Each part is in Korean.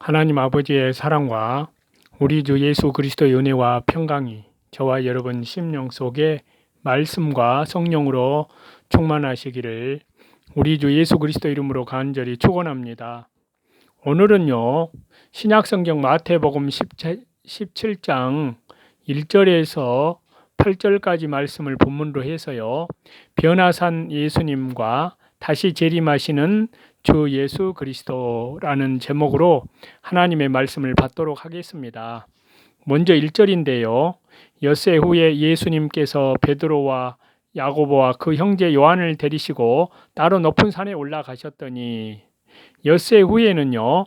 하나님 아버지의 사랑과 우리 주 예수 그리스도의 은혜와 평강이 저와 여러분 심령 속에 말씀과 성령으로 충만하시기를 우리 주 예수 그리스도 이름으로 간절히 축원합니다. 오늘은요, 신약성경 마태복음 17장 1절에서 8절까지 말씀을 본문으로 해서요, 변화산 예수님과 다시 재림하시는 주 예수 그리스도라는 제목으로 하나님의 말씀을 받도록 하겠습니다. 먼저 1절인데요. 엿새 후에 예수님께서 베드로와 야고보와 그 형제 요한을 데리시고 따로 높은 산에 올라가셨더니, 엿새 후에는요,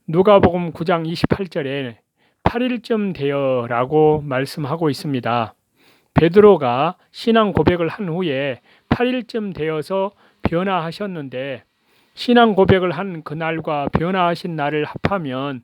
누가복음 9장 28절에 8일쯤 되어라고 말씀하고 있습니다. 베드로가 신앙 고백을 한 후에 8일쯤 되어서 변화하셨는데, 신앙 고백을 한 그날과 변화하신 날을 합하면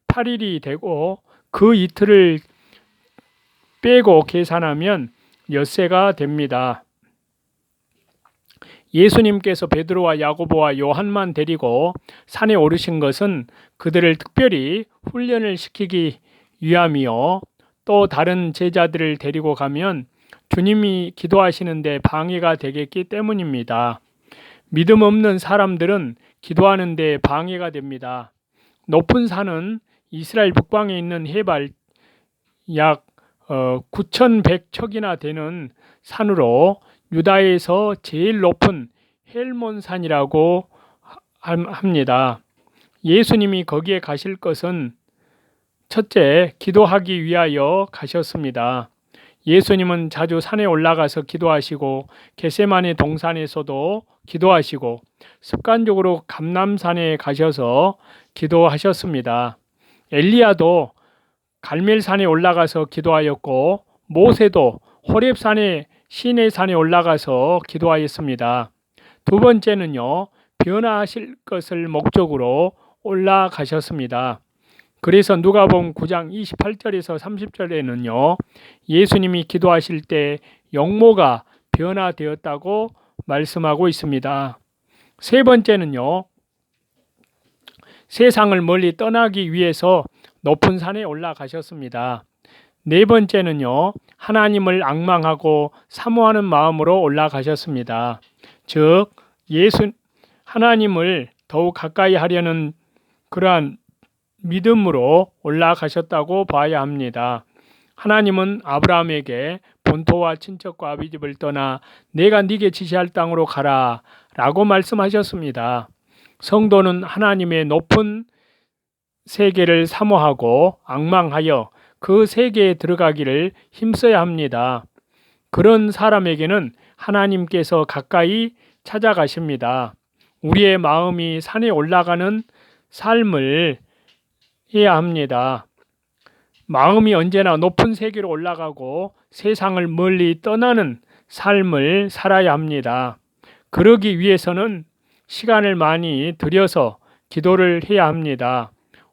8일이 되고 그 이틀을 빼고 계산하면 엿새가 됩니다. 예수님께서 베드로와 야고보와 요한만 데리고 산에 오르신 것은 그들을 특별히 훈련을 시키기 위함이요, 또 다른 제자들을 데리고 가면 주님이 기도하시는데 방해가 되겠기 때문입니다. 믿음 없는 사람들은 기도하는데 방해가 됩니다. 높은 산은 이스라엘 북방에 있는 해발 약 9,100척이나 되는 산으로 유다에서 제일 높은 헬몬산이라고 합니다. 예수님이 거기에 가실 것은 첫째, 기도하기 위하여 가셨습니다. 예수님은 자주 산에 올라가서 기도하시고 겟세마네 동산에서도 기도하시고 습관적으로 감람산에 가셔서 기도하셨습니다. 엘리야도 갈멜산에 올라가서 기도하였고 모세도 호렙산에 시내산에 올라가서 기도하였습니다. 두 번째는요, 변화하실 것을 목적으로 올라가셨습니다. 그래서 누가복음 9장 28절에서 30절에는요, 예수님이 기도하실 때 영모가 변화되었다고 말씀하고 있습니다. 세 번째는요, 세상을 멀리 떠나기 위해서 높은 산에 올라가셨습니다. 네 번째는요, 하나님을 앙망하고 사모하는 마음으로 올라가셨습니다. 즉, 하나님을 더욱 가까이 하려는 그러한 믿음으로 올라가셨다고 봐야 합니다. 하나님은 아브라함에게 본토와 친척과 아비집을 떠나 내가 네게 지시할 땅으로 가라 라고 말씀하셨습니다. 성도는 하나님의 높은 세계를 사모하고 앙망하여 그 세계에 들어가기를 힘써야 합니다. 그런 사람에게는 하나님께서 가까이 찾아가십니다. 우리의 마음이 산에 올라가는 삶을 해야 합니다. 마음이 언제나 높은 세계로 올라가고 세상을 멀리 떠나는 삶을 살아야 합니다. 그러기 위해서는 시간을 많이 들여서 기도를 해야 합니다.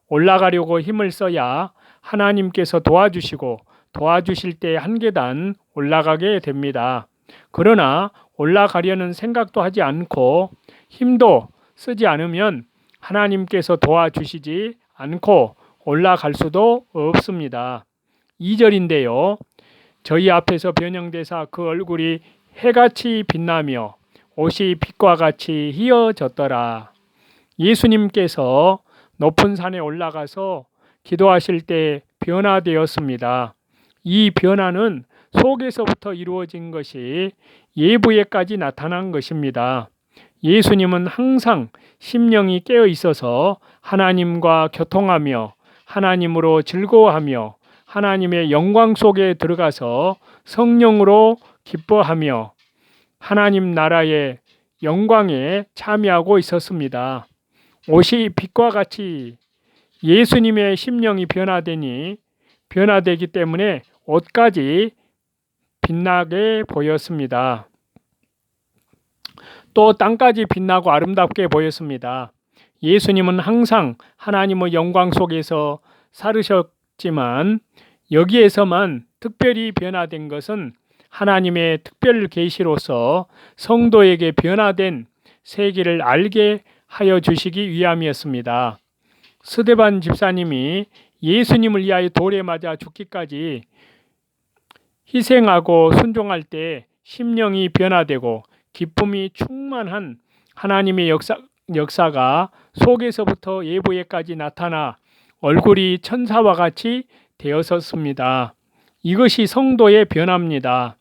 올라가려고 힘을 써야 하나님께서 도와주시고 도와주실 때 한 계단 올라가게 됩니다. 그러나 올라가려는 생각도 하지 않고 힘도 쓰지 않으면 하나님께서 도와주시지 않고 올라갈 수도 없습니다. 2절인데요. 저희 앞에서 변형되사 그 얼굴이 해같이 빛나며 옷이 빛과 같이 희어졌더라. 예수님께서 높은 산에 올라가서 기도하실 때 변화되었습니다. 이 변화는 속에서부터 이루어진 것이 예부에까지 나타난 것입니다. 예수님은 항상 심령이 깨어 있어서 하나님과 교통하며 하나님으로 즐거워하며 하나님의 영광 속에 들어가서 성령으로 기뻐하며 하나님 나라의 영광에 참여하고 있었습니다. 옷이 빛과 같이 예수님의 심령이 변화되기 때문에 옷까지 빛나게 보였습니다. 또 땅까지 빛나고 아름답게 보였습니다. 예수님은 항상 하나님의 영광 속에서 살으셨지만 여기에서만 특별히 변화된 것은 하나님의 특별 계시로서 성도에게 변화된 세계를 알게 하여 주시기 위함이었습니다. 스데반 집사님이 예수님을 위하여 돌에 맞아 죽기까지 희생하고 순종할 때 심령이 변화되고 기쁨이 충만한 하나님의 역사가 속에서부터 예부에까지 나타나 얼굴이 천사와 같이 되었었습니다. 이것이 성도의 변화입니다.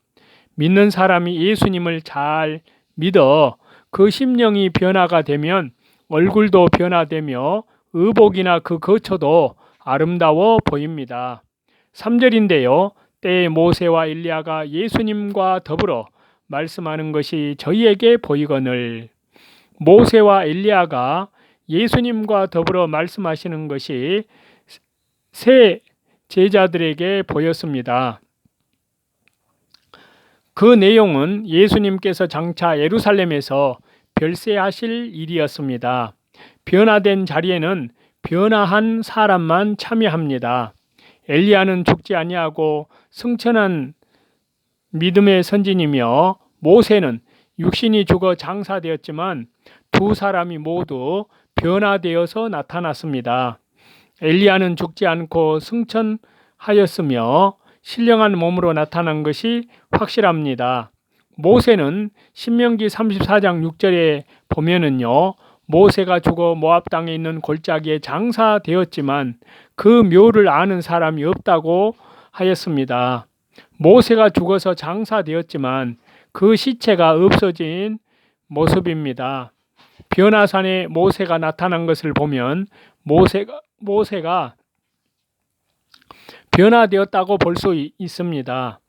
믿는 사람이 예수님을 잘 믿어 그 심령이 변화가 되면 얼굴도 변화되며 의복이나 그 거처도 아름다워 보입니다. 3절인데요. 때에 모세와 엘리야가 예수님과 더불어 말씀하는 것이 저희에게 보이거늘. 모세와 엘리야가 예수님과 더불어 말씀하시는 것이 새 제자들에게 보였습니다. 그 내용은 예수님께서 장차 예루살렘에서 별세하실 일이었습니다. 변화된 자리에는 변화한 사람만 참여합니다. 엘리야는 죽지 아니하고 승천한 믿음의 선진이며 모세는 육신이 죽어 장사되었지만 두 사람이 모두 변화되어서 나타났습니다. 엘리야는 죽지 않고 승천하였으며 신령한 몸으로 나타난 것이 확실합니다. 모세는 신명기 34장 6절에 보면은요. 모세가 죽어 모압 땅에 있는 골짜기에 장사되었지만 그 묘를 아는 사람이 없다고 하였습니다. 모세가 죽어서 장사되었지만 그 시체가 없어진 모습입니다. 변화산에 모세가 나타난 것을 보면 모세가 변화되었다고 볼 수 있습니다.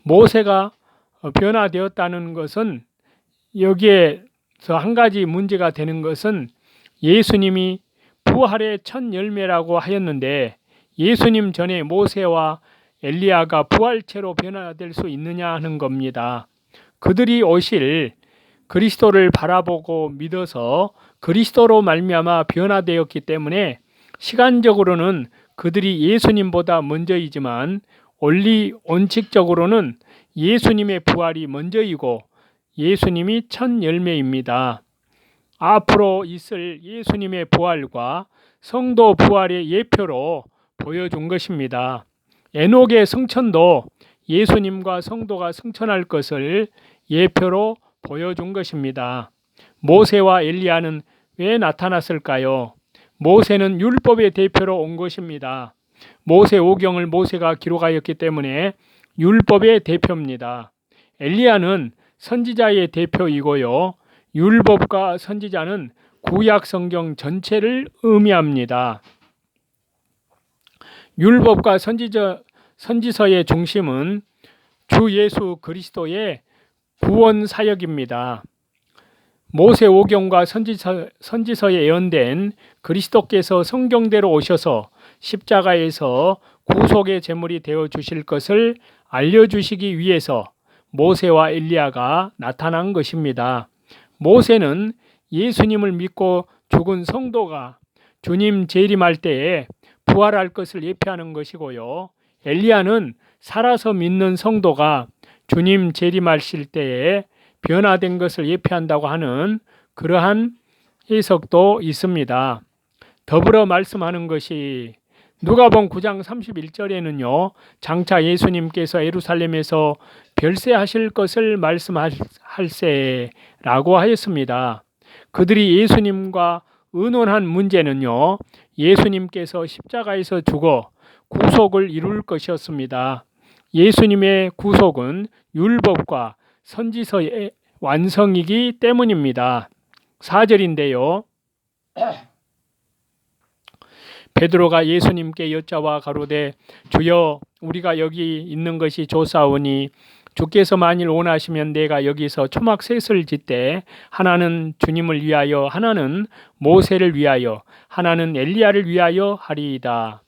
모세가 변화되었다는 것은 여기에서 한 가지 문제가 되는 것은 예수님이 부활의 첫 열매라고 하였는데 예수님 전에 모세와 엘리야가 부활체로 변화될 수 있느냐 하는 겁니다. 그들이 오실 그리스도를 바라보고 믿어서 그리스도로 말미암아 변화되었기 때문에 시간적으로는 그들이 예수님보다 먼저이지만 원칙적으로는 예수님의 부활이 먼저이고 예수님이 첫 열매입니다. 앞으로 있을 예수님의 부활과 성도 부활의 예표로 보여준 것입니다. 에녹의 승천도 예수님과 성도가 승천할 것을 예표로 보여준 것입니다. 모세와 엘리야는 왜 나타났을까요? 모세는 율법의 대표로 온 것입니다. 모세오경을 모세가 기록하였기 때문에 율법의 대표입니다. 엘리야는 선지자의 대표이고요. 율법과 선지자는 구약 성경 전체를 의미합니다. 율법과 선지서의 중심은 주 예수 그리스도의 구원 사역입니다. 모세오경과 선지서에 예언된 그리스도께서 성경대로 오셔서 십자가에서 구속의 제물이 되어 주실 것을 알려주시기 위해서 모세와 엘리야가 나타난 것입니다. 모세는 예수님을 믿고 죽은 성도가 주님 재림할 때에 부활할 것을 예표하는 것이고요. 엘리야는 살아서 믿는 성도가 주님 재림하실 때에 변화된 것을 예표한다고 하는 그러한 해석도 있습니다. 더불어 말씀하는 것이 누가복음 9장 31절에는요. 장차 예수님께서 예루살렘에서 별세하실 것을 말씀할세라고 하였습니다. 그들이 예수님과 의논한 문제는요. 예수님께서 십자가에서 죽어 구속을 이룰 것이었습니다. 예수님의 구속은 율법과 선지서의 완성이기 때문입니다. 4절인데요. 베드로가 예수님께 여짜와 가로되 주여 우리가 여기 있는 것이 좋사오니 주께서 만일 원하시면 내가 여기서 초막 셋을 짓되 하나는 주님을 위하여 하나는 모세를 위하여 하나는 엘리야를 위하여 하리이다.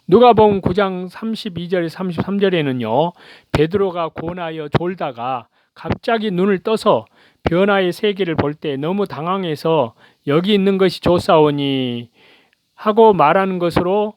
누가복음 9장 32절 33절에는요. 베드로가 고나여 졸다가 갑자기 눈을 떠서 변화의 세계를 볼 때 너무 당황해서 여기 있는 것이 좋사오니 하고 말하는 것으로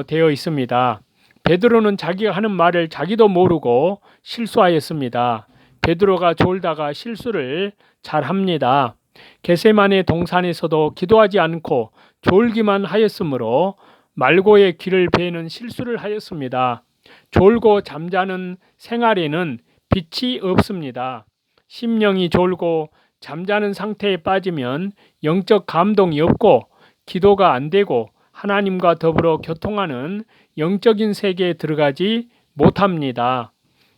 되어 있습니다. 베드로는 자기가 하는 말을 자기도 모르고 실수하였습니다. 베드로가 졸다가 실수를 잘합니다. 겟세마네 동산에서도 기도하지 않고 졸기만 하였으므로 말고의 길을 베는 실수를 하였습니다. 졸고 잠자는 생활에는 빛이 없습니다. 심령이 졸고 잠자는 상태에 빠지면 영적 감동이 없고 기도가 안 되고 하나님과 더불어 교통하는 영적인 세계에 들어가지 못합니다.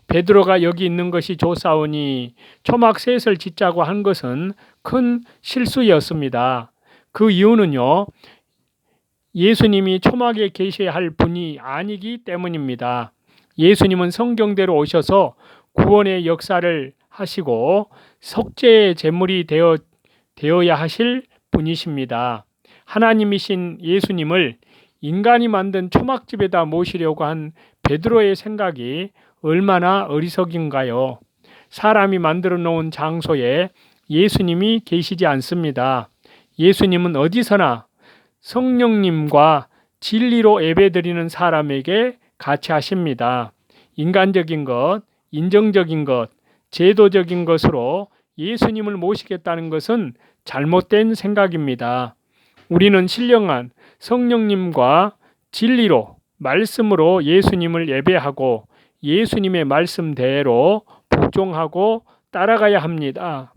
베드로가 여기 있는 것이 좋사오니 초막셋을 짓자고 한 것은 큰 실수였습니다. 그 이유는요, 예수님이 초막에 계셔야 할 분이 아니기 때문입니다. 예수님은 성경대로 오셔서 구원의 역사를 하시고 속죄의 제물이 되어야 하실 분이십니다. 하나님이신 예수님을 인간이 만든 초막집에다 모시려고 한 베드로의 생각이 얼마나 어리석인가요? 사람이 만들어 놓은 장소에 예수님이 계시지 않습니다. 예수님은 어디서나 성령님과 진리로 예배드리는 사람에게 같이 하십니다. 인간적인 것, 인정적인 것, 제도적인 것으로 예수님을 모시겠다는 것은 잘못된 생각입니다. 우리는 신령한 성령님과 진리로, 말씀으로 예수님을 예배하고 예수님의 말씀대로 복종하고 따라가야 합니다.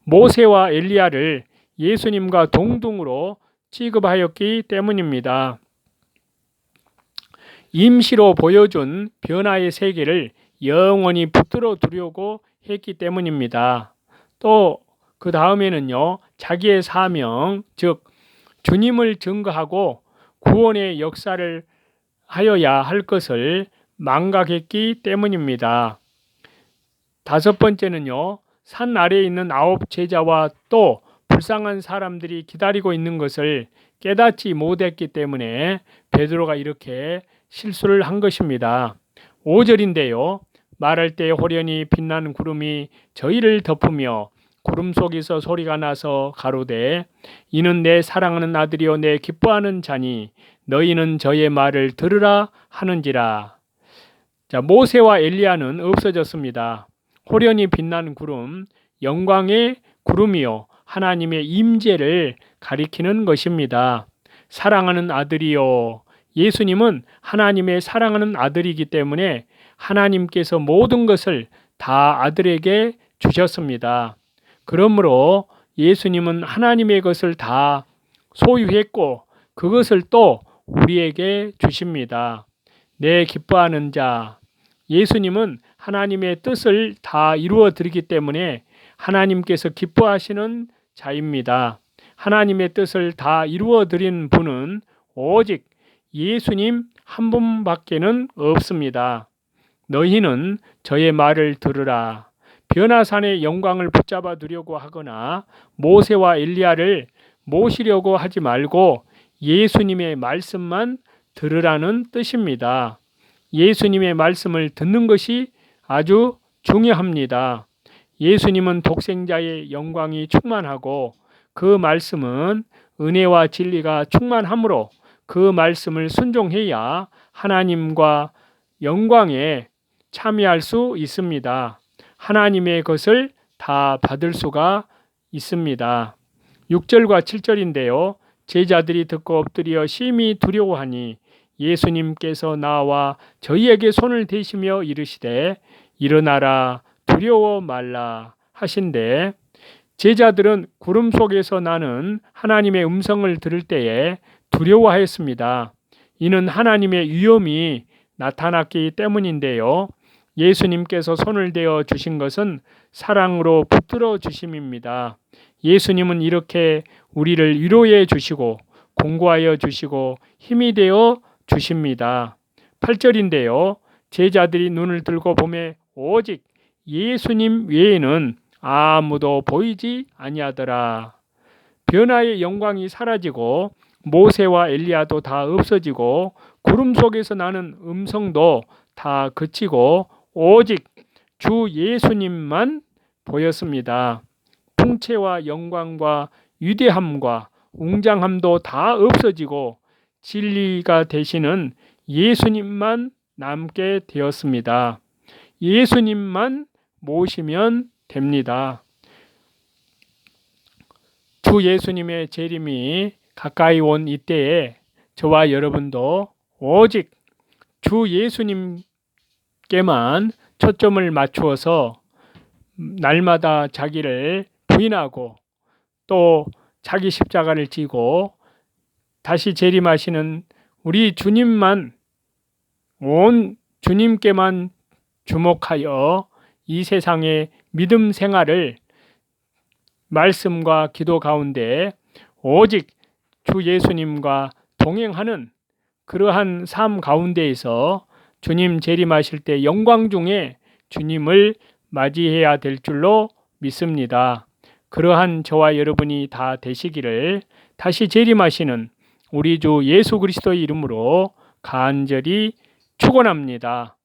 모세와 엘리야를 예수님과 동등으로 취급하였기 때문입니다. 임시로 보여준 변화의 세계를 영원히 붙들어 두려고 했기 때문입니다. 또 그 다음에는요, 자기의 사명, 즉 주님을 증거하고 구원의 역사를 하여야 할 것을 망각했기 때문입니다. 다섯 번째는요, 산 아래에 있는 9 제자와 또 불쌍한 사람들이 기다리고 있는 것을 깨닫지 못했기 때문에 베드로가 이렇게 실수를 한 것입니다. 5절인데요. 말할 때 호련히 빛나는 구름이 저희를 덮으며 구름 속에서 소리가 나서 가로되 이는 내 사랑하는 아들이요 내 기뻐하는 자니 너희는 저의 말을 들으라 하는지라. 자, 모세와 엘리야는 없어졌습니다. 호련히 빛나는 구름, 영광의 구름이요 하나님의 임재를 가리키는 것입니다. 사랑하는 아들이요, 예수님은 하나님의 사랑하는 아들이기 때문에 하나님께서 모든 것을 다 아들에게 주셨습니다. 그러므로 예수님은 하나님의 것을 다 소유했고 그것을 또 우리에게 주십니다. 내 기뻐하는 자, 예수님은 하나님의 뜻을 다 이루어 드리기 때문에 하나님께서 기뻐하시는 자입니다. 하나님의 뜻을 다 이루어 드린 분은 오직 예수님 한 분밖에는 없습니다. 너희는 저의 말을 들으라. 변화산의 영광을 붙잡아 두려고 하거나 모세와 엘리야를 모시려고 하지 말고 예수님의 말씀만 들으라는 뜻입니다. 예수님의 말씀을 듣는 것이 아주 중요합니다. 예수님은 독생자의 영광이 충만하고 그 말씀은 은혜와 진리가 충만하므로 그 말씀을 순종해야 하나님과 영광에 참여할 수 있습니다. 하나님의 것을 다 받을 수가 있습니다. 6절과 7절인데요. 제자들이 듣고 엎드려 심히 두려워하니 예수님께서 나와 저희에게 손을 대시며 이르시되 일어나라 두려워 말라 하신대, 제자들은 구름 속에서 나는 하나님의 음성을 들을 때에 두려워하였습니다. 이는 하나님의 위엄이 나타났기 때문인데요. 예수님께서 손을 대어 주신 것은 사랑으로 붙들어 주심입니다. 예수님은 이렇게 우리를 위로해 주시고 공고하여 주시고 힘이 되어 주십니다. 8절인데요. 제자들이 눈을 들고 보매 오직 예수님 외에는 아무도 보이지 아니하더라. 변화의 영광이 사라지고 모세와 엘리야도 다 없어지고 구름 속에서 나는 음성도 다 그치고 오직 주 예수님만 보였습니다. 풍채와 영광과 위대함과 웅장함도 다 없어지고 진리가 되시는 예수님만 남게 되었습니다. 예수님만 모시면 됩니다. 주 예수님의 재림이 가까이 온 이때에 저와 여러분도 오직 주 예수님께만 초점을 맞추어서 날마다 자기를 부인하고 또 자기 십자가를 지고 다시 재림하시는 우리 주님만, 온 주님께만 주목하여 이 세상의 믿음 생활을 말씀과 기도 가운데 오직 주 예수님과 동행하는 그러한 삶 가운데에서 주님 재림하실 때 영광 중에 주님을 맞이해야 될 줄로 믿습니다. 그러한 저와 여러분이 다 되시기를 다시 재림하시는 우리 주 예수 그리스도의 이름으로 간절히 축원합니다.